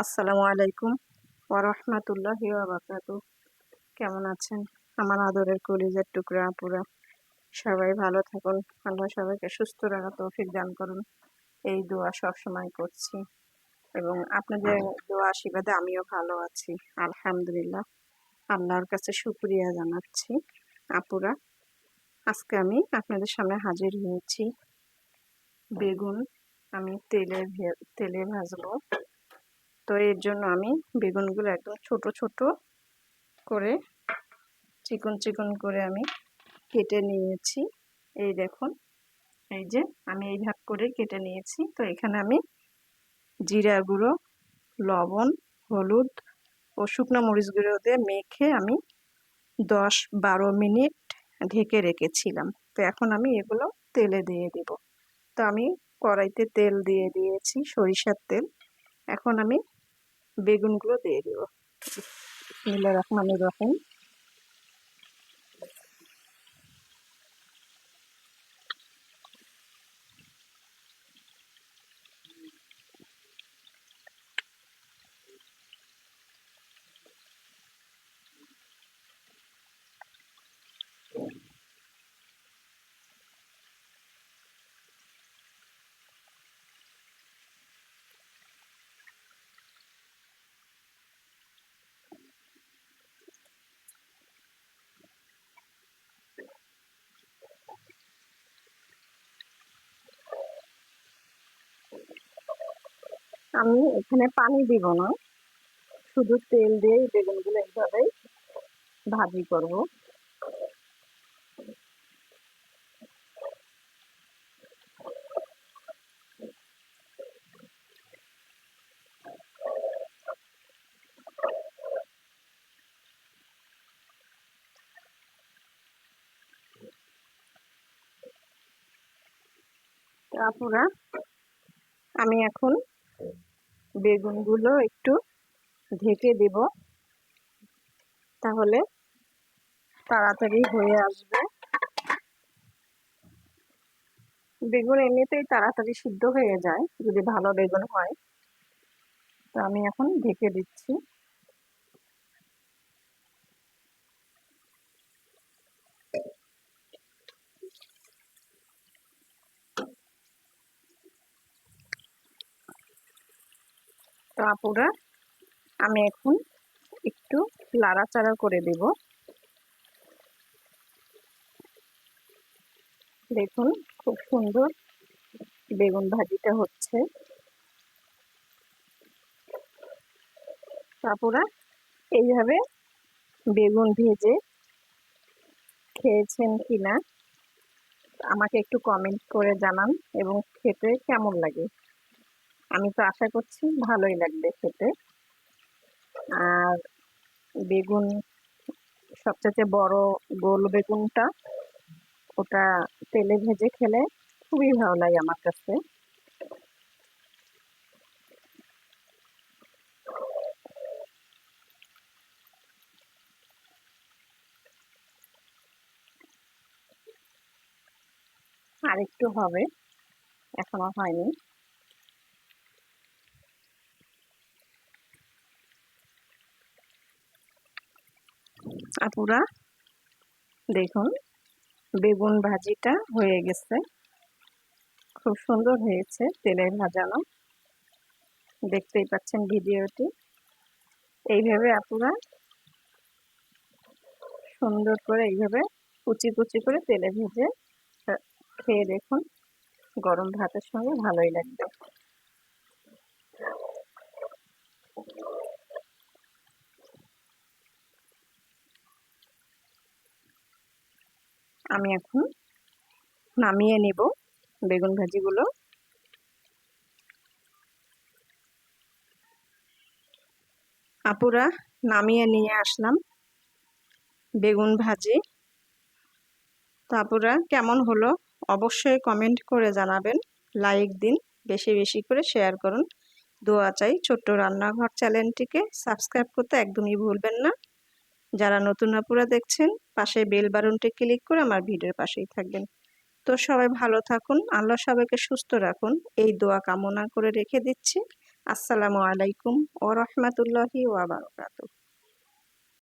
আসসালামু আলাইকুম ওয়া রাহমাতুল্লাহি ওয়া বারাকাতুহু। কেমন আছেন আমার আদরের কলিজার টুকরা আপুরা? সবাই ভালো থাকুন, আল্লাহ সবাইকে সুস্থ রাখার তৌফিক দান করুন, এই দোয়া সবসময় করছি। এবং আপনাদের দোয়া আশীর্বাদে আমিও ভালো আছি, আলহামদুলিল্লাহ। আল্লাহর কাছে শুকরিয়া জানাচ্ছি। আপুরা, আজকে আমি আপনাদের সামনে হাজির হয়েছি। বেগুন আমি তেলে ভাজবো। তো এর জন্য আমি বেগুনগুলো একদম ছোট ছোট করে চিকন চিকন করে আমি কেটে নিয়েছি। এই দেখুন, এই যে আমি এই ভাগ করে কেটে নিয়েছি। তো এখানে আমি জিরা গুঁড়ো, লবণ, হলুদ ও শুকনো মরিচ গুঁড়ো দিয়ে মেখে আমি 10-12 মিনিট ঢেকে রেখেছিলাম। তো এখন আমি এগুলো তেলে দিয়ে দিব। তো আমি কড়াইতে তেল দিয়ে দিয়েছি, সরিষার তেল। এখন আমি বেগুনগুলো দিয়ে দেব। বিসমিল্লাহির রহমানির রহিম। আমি এখানে পানি দিব না, শুধু তেল দিয়ে বেগুনগুলো এইভাবেই ভাজি করব। আপুরা, আমি এখন বেগুনগুলো একটু ঢেকে দেব, তাহলে তাড়াতাড়ি হয়ে আসবে। বেগুন এমনিতেই তাড়াতাড়ি সিদ্ধ হয়ে যায় যদি ভালো বেগুন হয়। তো আমি এখন ঢেকে দিচ্ছি। তো আপুরা, আমি এখন একটু নাড়াচাড়া করে দেব। দেখুন, খুব সুন্দর বেগুন ভাজিটা হচ্ছে। তো আপুরা, এইভাবে বেগুন ভেজে খেয়েছেন কিনা আমাকে একটু কমেন্ট করে জানান, এবং খেতে কেমন লাগে। আমি তো আশা করছি ভালোই লাগবে খেতে। আর বেগুন, সবচেয়ে বড় গোল বেগুনটা, ওটা তেলে ভেজে খেলে খুবই ভালো লাগে আমার কাছে। আর একটু হবে, এখনো হয়নি। আপুরা, দেখুন বেগুন ভাজিটা হয়ে গেছে, খুব সুন্দর হয়েছে, তেলে ভাজানো। দেখতেই পাচ্ছেন ভিডিওটি। এইভাবে আপুরা সুন্দর করে এইভাবে কুচি কুচি করে তেলে ভেজে খেয়ে দেখুন, গরম ভাতের সঙ্গে ভালোই লাগবে। আমি এখন নামিয়ে নিব বেগুন ভাজিগুলো। আপুরা, নামিয়ে নিয়ে আসলাম বেগুন ভাজি। তো আপুরা, কেমন হলো অবশ্যই কমেন্ট করে জানাবেন, লাইক দিন, বেশি বেশি করে শেয়ার করুন। দোয়া চাই। ছোট্ট রান্নাঘর চ্যানেলটিকে সাবস্ক্রাইব করতে একদমই ভুলবেন না। যারা নতুন আপুরা দেখছেন, পাশে বেল বাটনটি ক্লিক করে আমার ভিডিওর পাশেই থাকবেন। তো সবাই ভালো থাকুন, আল্লাহ সবাইকে সুস্থ রাখুন, এই দোয়া কামনা করে রেখে দিচ্ছি। আসসালামু আলাইকুম ওয়া রাহমাতুল্লাহি ওয়া বারাকাতুহু।